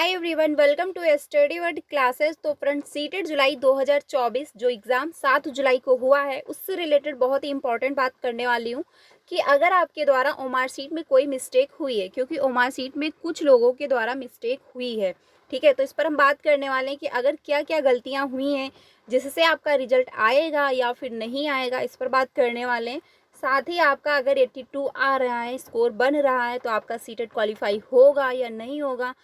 Hi everyone, welcome to study word classes. तो friend, CTET जुलाई 2024 जो एग्ज़ाम 7 जुलाई को हुआ है उससे रिलेटेड बहुत ही इंपॉर्टेंट बात करने वाली हूँ कि अगर आपके द्वारा ओमार सीट में कोई मिस्टेक हुई है, क्योंकि ओमार सीट में कुछ लोगों के द्वारा मिस्टेक हुई है। ठीक है, तो इस पर हम बात करने वाले हैं कि अगर क्या क्या गलतियाँ हुई हैं जिससे आपका रिजल्ट आएगा या फिर नहीं आएगा, इस पर बात करने वाले हैं। साथ ही आपका अगर 82 आ रहा है, स्कोर बन रहा है, तो आपका सीटेड क्वालिफाई होगा या नहीं होगा,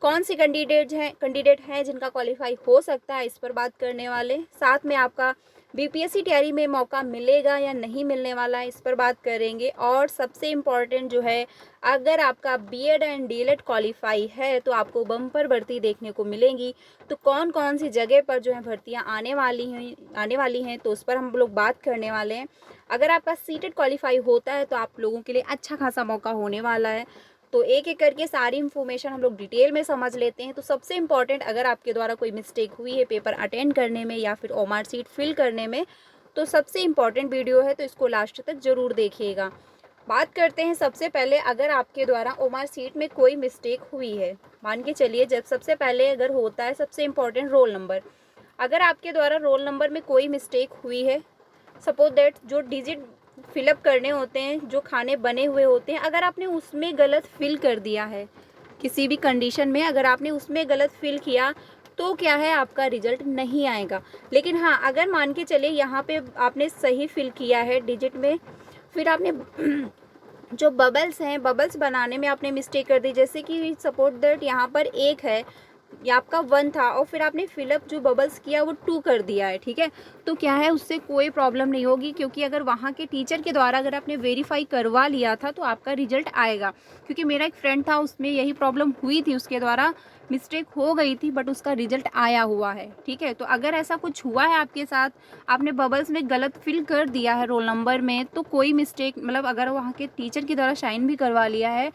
कौन सी कैंडिडेट हैं जिनका क्वालिफाई हो सकता है, इस पर बात करने वाले। साथ में आपका बीपीएससी तैयारी में मौका मिलेगा या नहीं मिलने वाला है, इस पर बात करेंगे। और सबसे इम्पॉर्टेंट जो है, अगर आपका बीएड एंड डीएलएड क्वालिफाई है तो आपको बम्पर भर्ती देखने को मिलेंगी। तो कौन कौन सी जगह पर जो है भर्तियां आने वाली हैं, तो उस पर हम लोग बात करने वाले हैं। अगर आपका सीटेड क्वालिफाई होता है तो आप लोगों के लिए अच्छा खासा मौका होने वाला है। तो एक एक करके सारी इन्फॉर्मेशन हम लोग डिटेल में समझ लेते हैं। तो सबसे इम्पॉर्टेंट, अगर आपके द्वारा कोई मिस्टेक हुई है पेपर अटेंड करने में या फिर ओमार सीट फिल करने में, तो सबसे इम्पॉर्टेंट वीडियो है, तो इसको लास्ट तक ज़रूर देखिएगा। बात करते हैं सबसे पहले, अगर आपके द्वारा ओमार सीट में कोई मिस्टेक हुई है, मान के चलिए, जब सबसे पहले अगर होता है सबसे इम्पॉर्टेंट रोल नंबर। अगर आपके द्वारा रोल नंबर में कोई मिस्टेक हुई है, सपोज दैट जो डिजिट फिलअप करने होते हैं, जो खाने बने हुए होते हैं, अगर आपने उसमें गलत फिल कर दिया है, किसी भी कंडीशन में अगर आपने उसमें गलत फिल किया, तो क्या है, आपका रिजल्ट नहीं आएगा। लेकिन हाँ, अगर मान के चलिए यहाँ पे आपने सही फिल किया है डिजिट में, फिर आपने जो बबल्स हैं, बबल्स बनाने में आपने मिस्टेक कर दी, जैसे कि सपोज दैट यहाँ पर एक है या आपका 1 था और फिर आपने फिलअप जो बबल्स किया वो 2 कर दिया है। ठीक है, तो क्या है, उससे कोई प्रॉब्लम नहीं होगी, क्योंकि अगर वहाँ के टीचर के द्वारा अगर आपने वेरीफाई करवा लिया था तो आपका रिजल्ट आएगा। क्योंकि मेरा एक फ्रेंड था, उसमें यही प्रॉब्लम हुई थी, उसके द्वारा मिस्टेक हो गई थी बट उसका रिजल्ट आया हुआ है। ठीक है, तो अगर ऐसा कुछ हुआ है आपके साथ, आपने बबल्स में गलत फिल कर दिया है रोल नंबर में, तो कोई मिस्टेक, मतलब अगर वहाँ के टीचर की द्वारा साइन भी करवा लिया है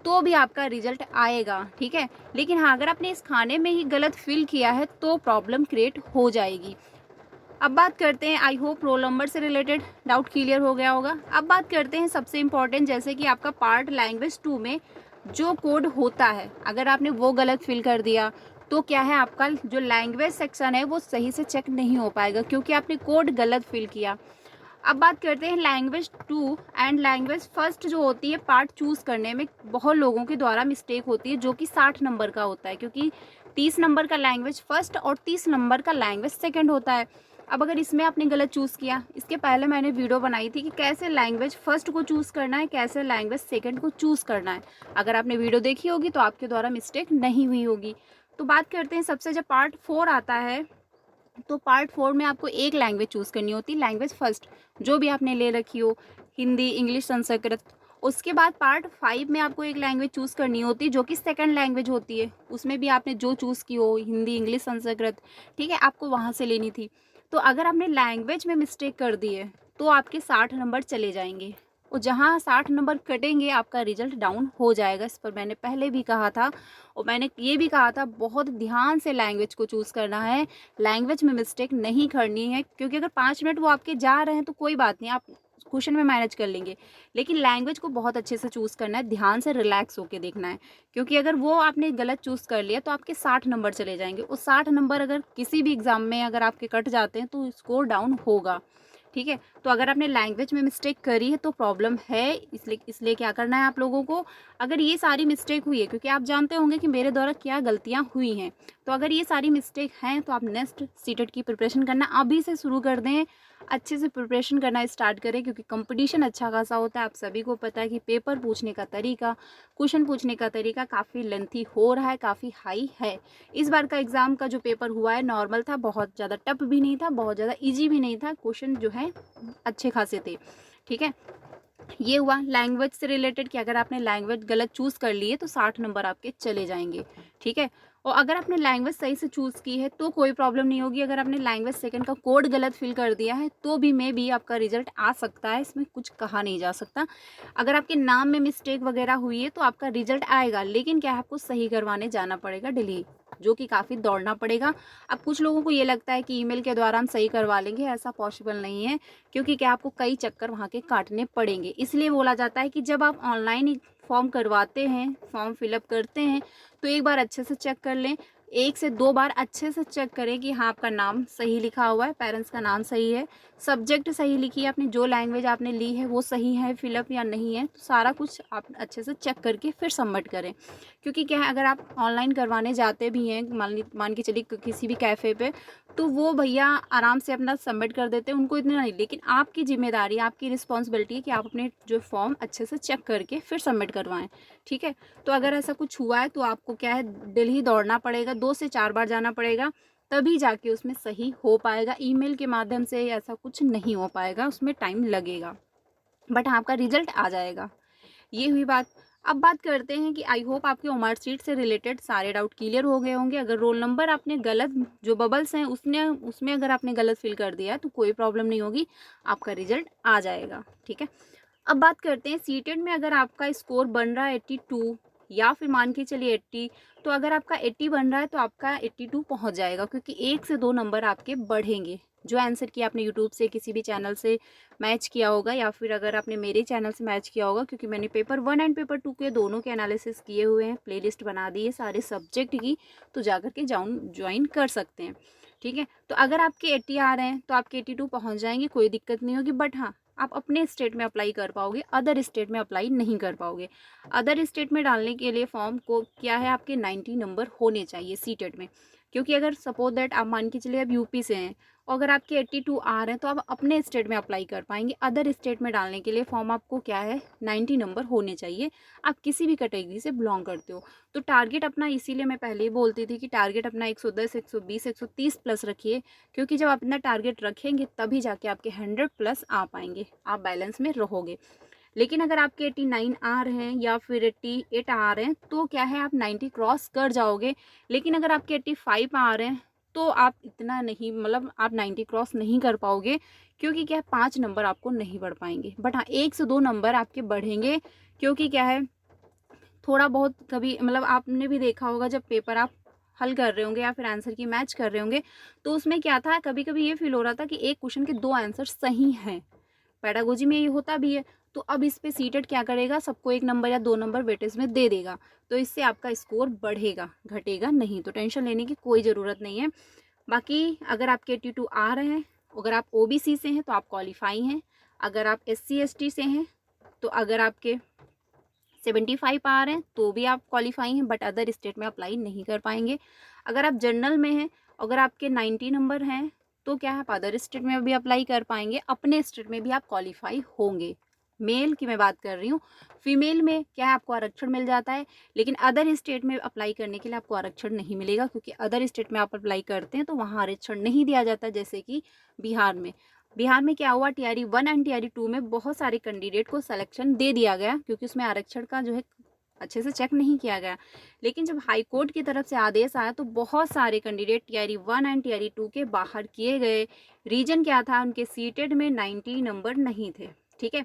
तो भी आपका रिजल्ट आएगा। ठीक है, लेकिन हाँ, अगर आपने इस खाने में ही गलत फिल किया है तो प्रॉब्लम क्रिएट हो जाएगी। अब बात करते हैं, आई होप रोल नंबर से रिलेटेड डाउट क्लियर हो गया होगा। अब बात करते हैं सबसे इम्पॉर्टेंट, जैसे कि आपका पार्ट लैंग्वेज 2 में जो कोड होता है, अगर आपने वो गलत फिल कर दिया तो क्या है, आपका जो लैंग्वेज सेक्शन है वो सही से चेक नहीं हो पाएगा, क्योंकि आपने कोड गलत फिल किया। अब बात करते हैं लैंग्वेज 2 एंड लैंग्वेज फर्स्ट जो होती है, पार्ट चूज़ करने में बहुत लोगों के द्वारा मिस्टेक होती है, जो कि 60 नंबर का होता है, क्योंकि 30 नंबर का लैंग्वेज फर्स्ट और 30 नंबर का लैंग्वेज सेकंड होता है। अब अगर इसमें आपने गलत चूज़ किया, इसके पहले मैंने वीडियो बनाई थी कि कैसे लैंग्वेज फर्स्ट को चूज़ करना है, कैसे लैंग्वेज सेकंड को चूज़ करना है। अगर आपने वीडियो देखी होगी तो आपके द्वारा मिस्टेक नहीं हुई होगी। तो बात करते हैं सबसे, जब पार्ट 4 आता है तो पार्ट 4 में आपको एक लैंग्वेज चूज़ करनी होती है, लैंग्वेज फर्स्ट जो भी आपने ले रखी हो, हिंदी, इंग्लिश, संस्कृत। उसके बाद पार्ट 5 में आपको एक लैंग्वेज चूज़ करनी होती है जो कि सेकंड लैंग्वेज होती है, उसमें भी आपने जो चूज़ की हो, हिंदी, इंग्लिश, संस्कृत, ठीक है, आपको वहाँ से लेनी थी। तो अगर आपने लैंग्वेज में मिस्टेक कर दी है तो आपके 60 नंबर चले जाएंगे, और जहाँ 60 नंबर कटेंगे आपका रिजल्ट डाउन हो जाएगा। इस पर मैंने पहले भी कहा था, और मैंने ये भी कहा था, बहुत ध्यान से लैंग्वेज को चूज़ करना है, लैंग्वेज में मिस्टेक नहीं करनी है। क्योंकि अगर 5 मिनट वो आपके जा रहे हैं तो कोई बात नहीं, आप क्वेश्चन में मैनेज कर लेंगे, लेकिन लैंग्वेज को बहुत अच्छे से चूज़ करना है, ध्यान से रिलैक्स होकर देखना है। क्योंकि अगर वो आपने गलत चूज़ कर लिया तो आपके 60 नंबर चले जाएंगे, और 60 नंबर अगर किसी भी एग्ज़ाम में अगर आपके कट जाते हैं तो स्कोर डाउन होगा। ठीक है, तो अगर आपने लैंग्वेज में मिस्टेक करी है तो प्रॉब्लम है, इसलिए क्या करना है आप लोगों को, अगर ये सारी मिस्टेक हुई है, क्योंकि आप जानते होंगे कि मेरे द्वारा क्या गलतियां हुई हैं, तो अगर ये सारी मिस्टेक हैं तो आप नेक्स्ट सीटेट की प्रिपरेशन करना अभी से शुरू कर दें, अच्छे से प्रिपरेशन करना स्टार्ट करें, क्योंकि कंपटीशन अच्छा खासा होता है। आप सभी को पता है कि पेपर पूछने का तरीका, क्वेश्चन पूछने का तरीका काफ़ी लेंथी हो रहा है, काफ़ी हाई है। इस बार का एग्ज़ाम का जो पेपर हुआ है नॉर्मल था, बहुत ज़्यादा टफ भी नहीं था, बहुत ज़्यादा ईजी भी नहीं था, क्वेश्चन जो है अच्छे खासे थे। ठीक है, ये हुआ लैंग्वेज से रिलेटेड कि अगर आपने लैंग्वेज गलत चूज़ कर ली है तो 60 नंबर आपके चले जाएंगे। ठीक है, और अगर आपने लैंग्वेज सही से चूज़ की है तो कोई प्रॉब्लम नहीं होगी। अगर आपने लैंग्वेज सेकंड का कोड गलत फिल कर दिया है तो भी मे बी आपका रिजल्ट आ सकता है, इसमें कुछ कहा नहीं जा सकता। अगर आपके नाम में मिस्टेक वगैरह हुई है तो आपका रिजल्ट आएगा, लेकिन क्या है, आपको सही करवाने जाना पड़ेगा दिल्ली, जो कि काफ़ी दौड़ना पड़ेगा। अब कुछ लोगों को ये लगता है कि ईमेल के द्वारा हम सही करवा लेंगे, ऐसा पॉसिबल नहीं है, क्योंकि क्या आपको कई चक्कर वहाँ के काटने पड़ेंगे। इसलिए बोला जाता है कि जब आप ऑनलाइन फॉर्म करवाते हैं, फॉर्म फिलअप करते हैं, तो एक बार अच्छे से चेक कर लें। 1 से 2 बार अच्छे से चेक करें कि हाँ आपका नाम सही लिखा हुआ है, पेरेंट्स का नाम सही है, सब्जेक्ट सही लिखी है आपने, जो लैंग्वेज आपने ली है वो सही है फिलअप या नहीं है, तो सारा कुछ आप अच्छे से चेक करके फिर सबमिट करें। क्योंकि क्या है, अगर आप ऑनलाइन करवाने जाते भी हैं, मान के चलिए किसी भी कैफ़े पे, तो वो भैया आराम से अपना सबमिट कर देते हैं, उनको इतना नहीं, लेकिन आपकी जिम्मेदारी, आपकी रिस्पॉन्सिबिलिटी है कि आप अपने जो फॉर्म अच्छे से चेक करके फिर सबमिट करवाएं। ठीक है, तो अगर ऐसा कुछ हुआ है तो आपको क्या है, डेली दौड़ना पड़ेगा, 2 से 4 बार जाना पड़ेगा, तभी जाके उसमें सही हो पाएगा। ईमेल के माध्यम से ऐसा कुछ नहीं हो पाएगा, उसमें टाइम लगेगा, बट आपका रिजल्ट आ जाएगा। ये हुई बात। अब बात करते हैं कि आई होप आपके मार्कशीट से रिलेटेड सारे डाउट क्लियर हो गए होंगे। अगर रोल नंबर आपने गलत, जो बबल्स हैं उसमें अगर आपने गलत फिल कर दिया है तो कोई प्रॉब्लम नहीं होगी, आपका रिजल्ट आ जाएगा। ठीक है, अब बात करते हैं सीटेट में। अगर आपका स्कोर बन रहा है 82 या फिर मान के चलिए 80, तो अगर आपका 80 बन रहा है तो आपका 82 पहुंच जाएगा, क्योंकि 1 से 2 नंबर आपके बढ़ेंगे। जो आंसर किया आपने यूट्यूब से, किसी भी चैनल से मैच किया होगा, या फिर अगर आपने मेरे चैनल से मैच किया होगा, क्योंकि मैंने पेपर 1 एंड पेपर 2 के दोनों के एनालिसिस किए हुए हैं, प्लेलिस्ट बना दी है सारे सब्जेक्ट की, तो जाकर के ज्वाइन कर सकते हैं। ठीक है, तो अगर आपके 80 आ रहे हैं तो आपके 82 पहुंच जाएंगे, कोई दिक्कत नहीं होगी। बट हाँ, आप अपने स्टेट में अप्लाई कर पाओगे, अदर स्टेट में अप्लाई नहीं कर पाओगे। अदर स्टेट में डालने के लिए फॉर्म को क्या है, आपके 90 नंबर होने चाहिए सीटेट में। क्योंकि अगर सपोज दैट आप मान के चलिए आप यूपी से हैं और अगर आपके 82 आ रहे हैं तो आप अपने स्टेट में अप्लाई कर पाएंगे। अदर स्टेट में डालने के लिए फॉर्म आपको क्या है, 90 नंबर होने चाहिए, आप किसी भी कैटेगरी से बिलोंग करते हो। तो टारगेट अपना, इसीलिए मैं पहले ही बोलती थी कि टारगेट अपना 110, 120, 130 प्लस रखिए, क्योंकि जब आप अपना टारगेट रखेंगे तभी जाके आपके 100 प्लस आ पाएंगे, आप बैलेंस में रहोगे। लेकिन अगर आपके 89 आ रहे हैं या फिर 88 आ रहे हैं तो क्या है, आप 90 क्रॉस कर जाओगे। लेकिन अगर आपके 85 आ रहे हैं तो आप इतना नहीं, मतलब आप 90 क्रॉस नहीं कर पाओगे, क्योंकि क्या है, 5 नंबर आपको नहीं बढ़ पाएंगे। बट हाँ, 1 से 2 नंबर आपके बढ़ेंगे, क्योंकि क्या है, थोड़ा बहुत कभी, मतलब आपने भी देखा होगा जब पेपर आप हल कर रहे होंगे या फिर आंसर की मैच कर रहे होंगे, तो उसमें क्या था, कभी कभी ये फील हो रहा था कि एक क्वेश्चन के 2 आंसर सही हैं। पेडागोजी में ये होता भी है। तो अब इस पे सीटेट क्या करेगा, सबको 1 नंबर या 2 नंबर वेटेज में दे देगा, तो इससे आपका स्कोर बढ़ेगा, घटेगा नहीं। तो टेंशन लेने की कोई ज़रूरत नहीं है। बाकी अगर आपके 82 आ रहे हैं, अगर आप ओबीसी से हैं तो आप क्वालिफाई हैं। अगर आप SC ST से हैं तो अगर आपके 75 आ रहे हैं तो भी आप क्वालिफाई हैं, बट अदर स्टेट में अप्लाई नहीं कर पाएंगे। अगर आप जनरल में हैं, अगर आपके 90 नंबर हैं तो क्या है, आप अदर स्टेट में भी अप्लाई कर पाएंगे, अपने स्टेट में भी आप क्वालिफाई होंगे। मेल की मैं बात कर रही हूँ। फीमेल में क्या है, आपको आरक्षण मिल जाता है, लेकिन अदर स्टेट में अप्लाई करने के लिए आपको आरक्षण नहीं मिलेगा, क्योंकि अदर स्टेट में आप अप्लाई करते हैं तो वहाँ आरक्षण नहीं दिया जाता। जैसे कि बिहार में क्या हुआ, TRE 1 एंड TRE 2 में बहुत सारे कैंडिडेट को सिलेक्शन दे दिया गया, क्योंकि उसमें आरक्षण का जो है अच्छे से चेक नहीं किया गया। लेकिन जब हाई कोर्ट की तरफ से आदेश आया तो बहुत सारे कैंडिडेट TRE 1 एंड TRE 2 के बाहर किए गए। रीजन क्या था, उनके सीटेड में 90 नंबर नहीं थे। ठीक है,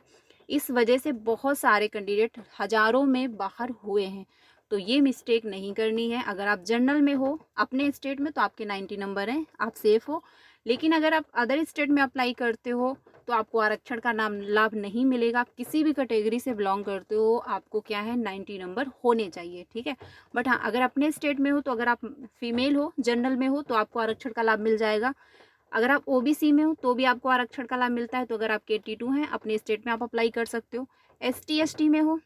इस वजह से बहुत सारे कैंडिडेट हजारों में बाहर हुए हैं। तो ये मिस्टेक नहीं करनी है। अगर आप जनरल में हो अपने स्टेट में तो आपके 90 नंबर हैं, आप सेफ हो। लेकिन अगर आप अदर स्टेट में अप्लाई करते हो तो आपको आरक्षण का नाम लाभ नहीं मिलेगा। आप किसी भी कैटेगरी से बिलोंग करते हो, आपको क्या है, 90 नंबर होने चाहिए। ठीक है, बट हाँ, अगर अपने स्टेट में हो तो अगर आप फीमेल हो, जनरल में हो, तो आपको आरक्षण का लाभ मिल जाएगा। अगर आप OBC में हो तो भी आपको आरक्षण का लाभ मिलता है। तो अगर आपके 82 हैं, अपने स्टेट में आप अप्लाई कर सकते हो। ST ST में हो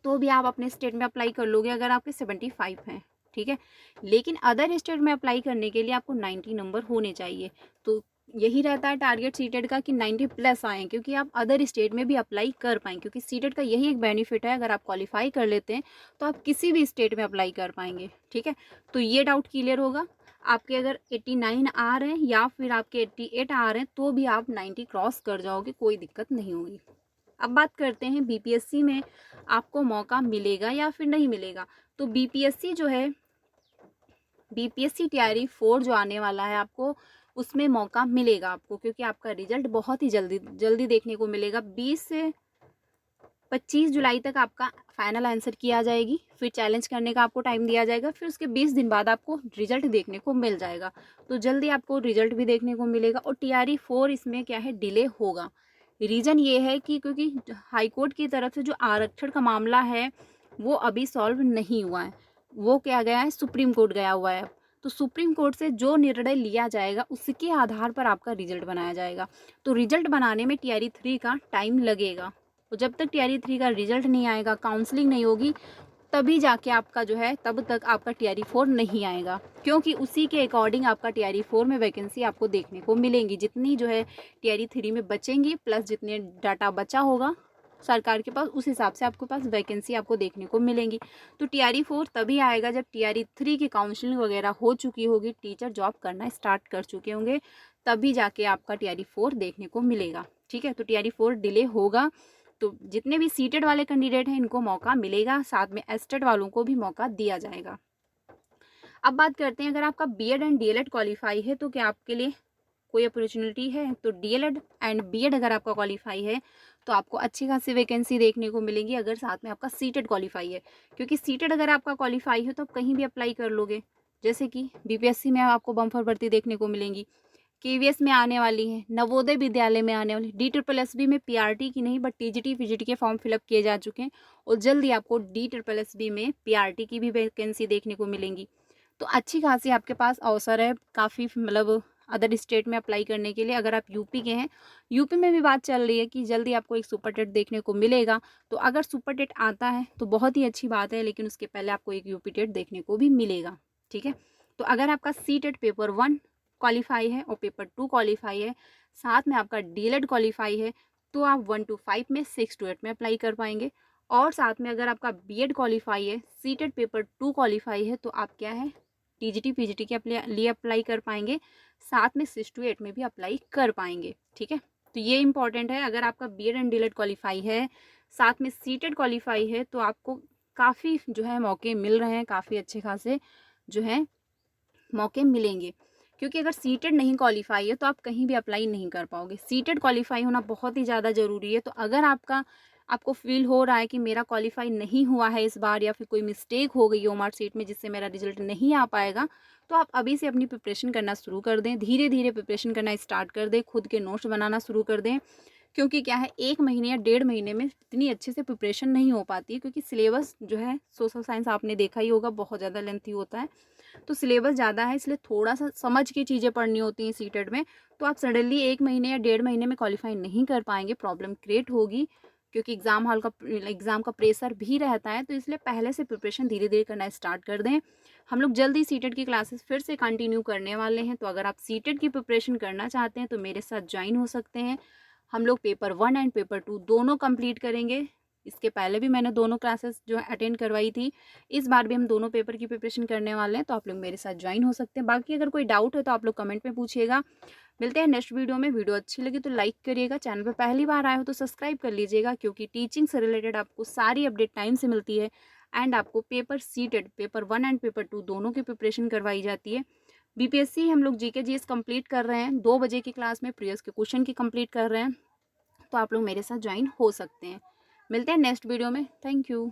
तो भी आप अपने स्टेट में अप्लाई कर लोगे, अगर आपके 75 हैं। ठीक है, लेकिन अदर स्टेट में अप्लाई करने के लिए आपको 90 नंबर होने चाहिए। तो यही रहता है टारगेट सीटेट का कि 90 प्लस आएँ, क्योंकि आप अदर स्टेट में भी अप्लाई कर पाएँ। क्योंकि सीटेट का यही एक बेनिफिट है, अगर आप क्वालिफाई कर लेते हैं तो आप किसी भी स्टेट में अप्लाई कर पाएंगे। ठीक है, तो ये डाउट क्लियर होगा। आपके अगर 89 आ रहे हैं या फिर आपके 88 आ रहे हैं तो भी आप 90 क्रॉस कर जाओगे, कोई दिक्कत नहीं होगी। अब बात करते हैं BPSC में आपको मौका मिलेगा या फिर नहीं मिलेगा। तो BPSC जो है, BPSC TRE 4 जो आने वाला है आपको, उसमें मौका मिलेगा आपको, क्योंकि आपका रिजल्ट बहुत ही जल्दी देखने को मिलेगा। 20 से 25 जुलाई तक आपका फाइनल आंसर की आ जाएगी, फिर चैलेंज करने का आपको टाइम दिया जाएगा, फिर उसके 20 दिन बाद आपको रिजल्ट देखने को मिल जाएगा। तो जल्दी आपको रिजल्ट भी देखने को मिलेगा। और TRE 4 इसमें क्या है, डिले होगा। रीज़न ये है कि क्योंकि हाई कोर्ट की तरफ से जो आरक्षण का मामला है वो अभी सॉल्व नहीं हुआ है, वो क्या गया है, सुप्रीम कोर्ट गया हुआ है। तो सुप्रीम कोर्ट से जो निर्णय लिया जाएगा उसके आधार पर आपका रिजल्ट बनाया जाएगा। तो रिजल्ट बनाने में TRE 3 का टाइम लगेगा। तो जब तक TRE 3 का रिजल्ट नहीं आएगा, काउंसलिंग नहीं होगी, तभी जाके आपका जो है, तब तक आपका TRE 4 नहीं आएगा, क्योंकि उसी के अकॉर्डिंग आपका TRE 4 में वैकेंसी आपको देखने को मिलेंगी। जितनी जो है TRE 3 में बचेंगी प्लस जितने डाटा बचा होगा सरकार के पास, उस हिसाब से आपके पास वैकेंसी आपको देखने को मिलेंगी। तो TRE 4 तभी आएगा जब TRE 3 की काउंसलिंग वगैरह हो चुकी होगी, टीचर जॉब करना स्टार्ट कर चुके होंगे, तभी जाके आपका TRE 4 देखने को मिलेगा। ठीक है, तो TRE 4 डिले होगा। तो जितने भी सीटेड वाले कैंडिडेट हैं इनको मौका मिलेगा, साथ में एस्टेड वालों को भी मौका दिया जाएगा। अब बात करते हैं, अगर आपका BEd एंड DLED क्वालिफाई है तो क्या आपके लिए कोई अपॉर्चुनिटी है? तो DLED एंड BEd अगर आपका क्वालिफाई है तो आपको अच्छी खासी वैकेंसी देखने को मिलेंगी, अगर साथ में आपका सीटेड क्वालिफाई है। क्योंकि सीटेड अगर आपका क्वालिफाई है तो आप कहीं भी अप्लाई कर लोगे, जैसे कि BPSC में आपको बम्पर भर्ती देखने को मिलेंगी, KVS में आने वाली है, नवोदय विद्यालय में आने वाली, DSSSB में PRT की नहीं बट TGT PGT के फॉर्म फिलअप किए जा चुके हैं, और जल्दी आपको DSSSB में PRT की भी वैकेंसी देखने को मिलेंगी। तो अच्छी खासी आपके पास अवसर है, काफ़ी मतलब अदर स्टेट में अप्लाई करने के लिए। अगर आप यूपी के हैं, यूपी में भी बात चल रही है कि जल्दी आपको एक सुपर टेट देखने को मिलेगा। तो अगर सुपर टेट आता है तो बहुत ही अच्छी बात है, लेकिन उसके पहले आपको एक यूपी टेट देखने को भी मिलेगा। ठीक है, तो अगर आपका CTET पेपर 1 क्वालिफाई है और पेपर 2 क्वालिफाई है, साथ में आपका DLED क्वालिफाई है, तो आप 1 to 5 में, 6 to 8 में अप्लाई कर पाएंगे। और साथ में अगर आपका BEd क्वालिफाई है, CTET पेपर 2 क्वालिफाई है, तो आप क्या है, TGT PGT के लिए अप्लाई कर पाएंगे, साथ में 6 to 8 में भी अप्लाई कर पाएंगे। ठीक है, तो ये इंपॉर्टेंट है। अगर आपका BEd एंड DLED क्वालिफाई है, साथ में CTET क्वालिफाई है, तो आपको काफ़ी जो है मौके मिल रहे हैं, काफ़ी अच्छे खासे जो है मौके मिलेंगे। क्योंकि अगर सीटेड नहीं क्वालिफाई है तो आप कहीं भी अप्लाई नहीं कर पाओगे। सीटेड क्वालिफाई होना बहुत ही ज़्यादा ज़रूरी है। तो अगर आपको फील हो रहा है कि मेरा क्वालिफाई नहीं हुआ है इस बार, या फिर कोई मिस्टेक हो गई है ओमार सीट में जिससे मेरा रिजल्ट नहीं आ पाएगा, तो आप अभी से अपनी प्रिपरेशन करना शुरू कर दें, धीरे धीरे प्रिपरेशन करना स्टार्ट कर दें, खुद के नोट्स बनाना शुरू कर दें। क्योंकि क्या है, 1 महीने या 1.5 महीने में इतनी अच्छे से प्रिपरेशन नहीं हो पाती है, क्योंकि सिलेबस जो है सोशल साइंस आपने देखा ही होगा बहुत ज़्यादा लेंथी होता है। तो सिलेबस ज़्यादा है, इसलिए थोड़ा सा समझ के चीज़ें पढ़नी होती हैं सीटेड में। तो आप सडनली 1 महीने या 1.5 महीने में क्वालिफाई नहीं कर पाएंगे, प्रॉब्लम क्रिएट होगी, क्योंकि एग्ज़ाम का प्रेशर भी रहता है। तो इसलिए पहले से प्रिपरेशन धीरे धीरे करना स्टार्ट कर दें। हम लोग जल्दी सीटेड की क्लासेस फिर से कंटिन्यू करने वाले हैं। तो अगर आप सीटेड की प्रिपरेशन करना चाहते हैं तो मेरे साथ ज्वाइन हो सकते हैं। हम लोग पेपर 1 एंड पेपर 2 दोनों कंप्लीट करेंगे। इसके पहले भी मैंने दोनों क्लासेस जो है अटेंड करवाई थी, इस बार भी हम दोनों पेपर की प्रिपरेशन करने वाले हैं। तो आप लोग मेरे साथ ज्वाइन हो सकते हैं। बाकी अगर कोई डाउट है तो आप लोग कमेंट में पूछिएगा। मिलते हैं नेक्स्ट वीडियो में। वीडियो अच्छी लगी तो लाइक करिएगा, चैनल पर पहली बार आए हो तो सब्सक्राइब कर लीजिएगा, क्योंकि टीचिंग से रिलेटेड आपको सारी अपडेट टाइम से मिलती है। एंड आपको paper seated paper 1 and paper 2 दोनों की प्रिपरेशन करवाई जाती है। BPSC हम लोग GK GS कंप्लीट कर रहे हैं, 2 बजे की क्लास में प्रीवियस के क्वेश्चन की कंप्लीट कर रहे हैं। तो आप लोग मेरे साथ ज्वाइन हो सकते हैं। मिलते हैं नेक्स्ट वीडियो में। Thank you.